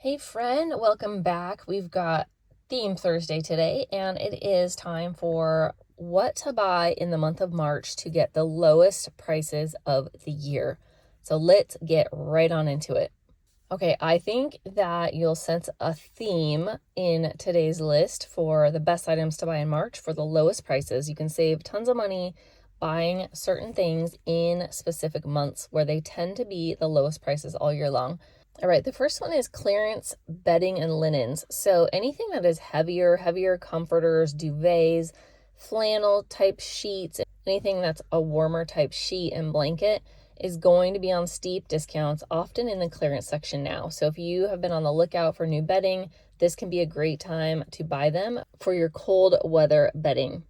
Hey friend, welcome back. We've got Theme Thursday today, and it is time for what to buy in the month of March to get the lowest prices of the year. So let's get right on into it. Okay, I think that you'll sense a theme in today's list for the best items to buy in March for the lowest prices. You can save tons of money buying certain things in specific months where they tend to be the lowest prices all year long. All right, the first one is clearance bedding and linens. So anything that is heavier comforters, duvets, flannel type sheets, anything that's a warmer type sheet and blanket is going to be on steep discounts, often in the clearance section now. So if you have been on the lookout for new bedding, this can be a great time to buy them for your cold weather bedding.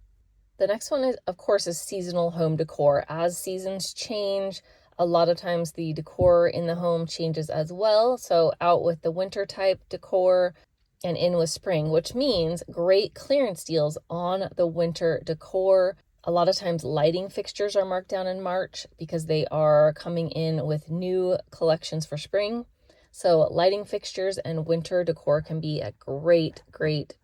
The next one is, of course, is seasonal home decor. As seasons change, a lot of times the decor in the home changes as well. So out with the winter type decor and in with spring, which means great clearance deals on the winter decor. A lot of times lighting fixtures are marked down in March because they are coming in with new collections for spring. So lighting fixtures and winter decor can be at great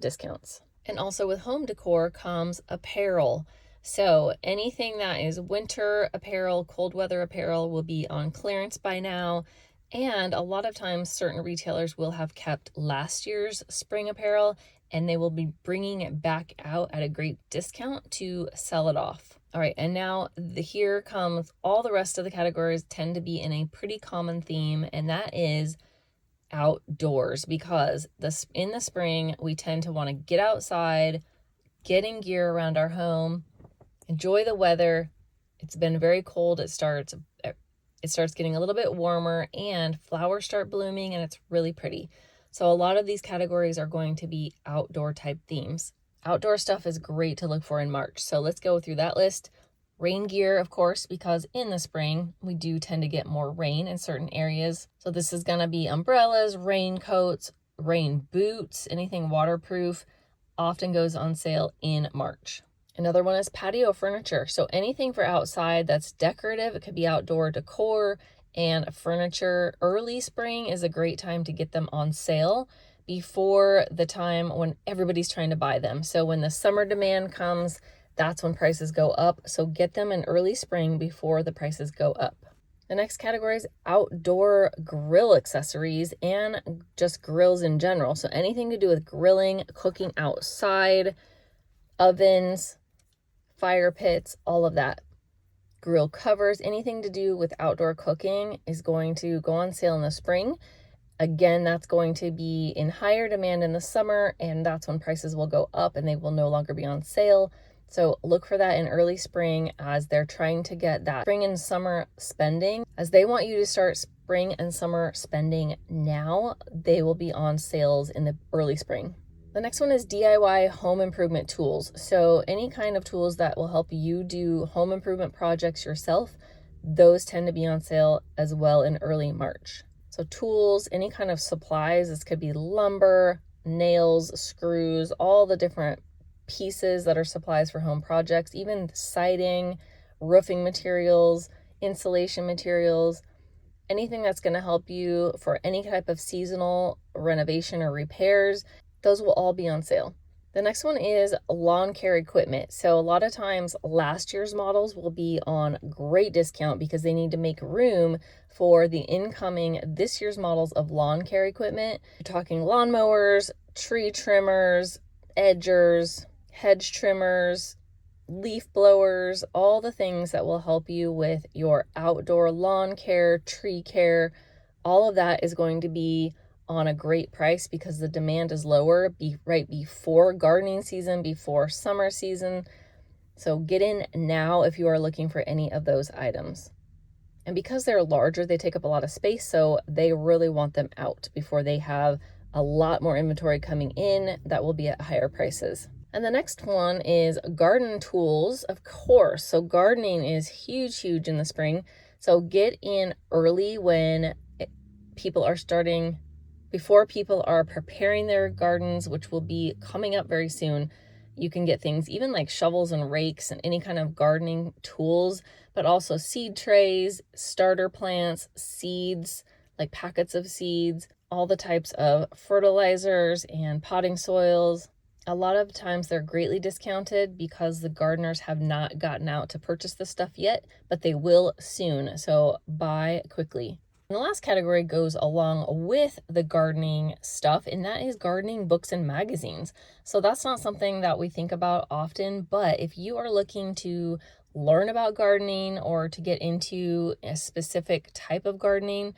discounts. And also with home decor comes apparel. So anything that is winter apparel, cold weather apparel will be on clearance by now. And a lot of times certain retailers will have kept last year's spring apparel and they will be bringing it back out at a great discount to sell it off. All right, and now here comes all the rest of the categories tend to be in a pretty common theme, and that is outdoors, because in the spring we tend to want to get outside, get in gear around our home, enjoy the weather. It's been very cold. It starts getting a little bit warmer and flowers start blooming and it's really pretty. So a lot of these categories are going to be outdoor type themes. Outdoor stuff is great to look for in March. So let's go through that list. Rain gear, of course, because in the spring, we do tend to get more rain in certain areas. So this is going to be umbrellas, raincoats, rain boots, anything waterproof often goes on sale in March. Another one is patio furniture. So anything for outside that's decorative, it could be outdoor decor and furniture. Early spring is a great time to get them on sale before the time when everybody's trying to buy them. So when the summer demand comes, that's when prices go up. So get them in early spring before the prices go up. The next category is outdoor grill accessories and just grills in general. So anything to do with grilling, cooking outside, ovens, fire pits, all of that. Grill covers, anything to do with outdoor cooking is going to go on sale in the spring. Again, that's going to be in higher demand in the summer, and that's when prices will go up and they will no longer be on sale. So look for that in early spring as they're trying to get that spring and summer spending. As they want you to start spring and summer spending now, they will be on sales in the early spring. The next one is DIY home improvement tools. So any kind of tools that will help you do home improvement projects yourself, those tend to be on sale as well in early March. So tools, any kind of supplies, this could be lumber, nails, screws, all the different pieces that are supplies for home projects, even siding, roofing materials, insulation materials, anything that's going to help you for any type of seasonal renovation or repairs, those will all be on sale. The next one is lawn care equipment. So a lot of times last year's models will be on great discount because they need to make room for the incoming this year's models of lawn care equipment. We're talking lawnmowers, tree trimmers, edgers, hedge trimmers, leaf blowers, all the things that will help you with your outdoor lawn care, tree care. All of that is going to be on a great price because the demand is lower right before gardening season, before summer season. So get in now if you are looking for any of those items. And because they're larger, they take up a lot of space, so they really want them out before they have a lot more inventory coming in that will be at higher prices. And the next one is garden tools, of course. So gardening is huge in the spring. So get in early when people are starting, before people are preparing their gardens, which will be coming up very soon. You can get things even like shovels and rakes and any kind of gardening tools, but also seed trays, starter plants, seeds, like packets of seeds, all the types of fertilizers and potting soils. A lot of times they're greatly discounted because the gardeners have not gotten out to purchase the stuff yet, but they will soon. So buy quickly. And the last category goes along with the gardening stuff, and that is gardening books and magazines. So that's not something that we think about often, but if you are looking to learn about gardening or to get into a specific type of gardening,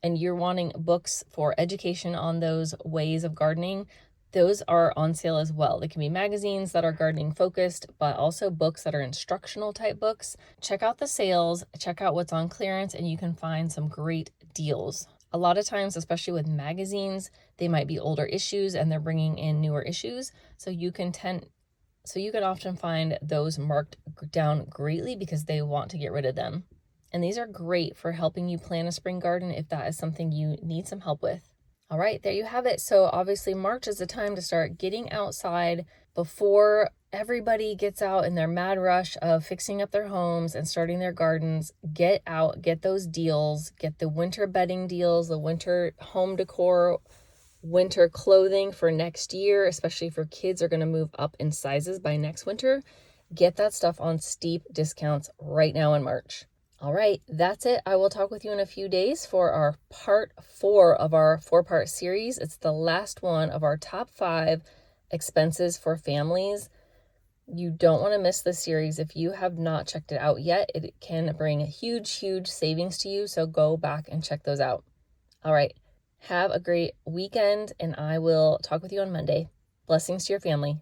and you're wanting books for education on those ways of gardening, those are on sale as well. They can be magazines that are gardening focused, but also books that are instructional type books. Check out the sales, check out what's on clearance, and you can find some great deals. A lot of times, especially with magazines, they might be older issues and they're bringing in newer issues. So you can often find those marked down greatly because they want to get rid of them. And these are great for helping you plan a spring garden if that is something you need some help with. All right, there you have it. So obviously March is the time to start getting outside before everybody gets out in their mad rush of fixing up their homes and starting their gardens. Get out, get those deals, get the winter bedding deals, the winter home decor, winter clothing for next year, especially if your kids are going to move up in sizes by next winter. Get that stuff on steep discounts right now in March. All right, that's it. I will talk with you in a few days for our part 4 of our 4-part series. It's the last one of our top 5 expenses for families. You don't want to miss this series. If you have not checked it out yet, it can bring huge, huge savings to you. So go back and check those out. All right, have a great weekend, and I will talk with you on Monday. Blessings to your family.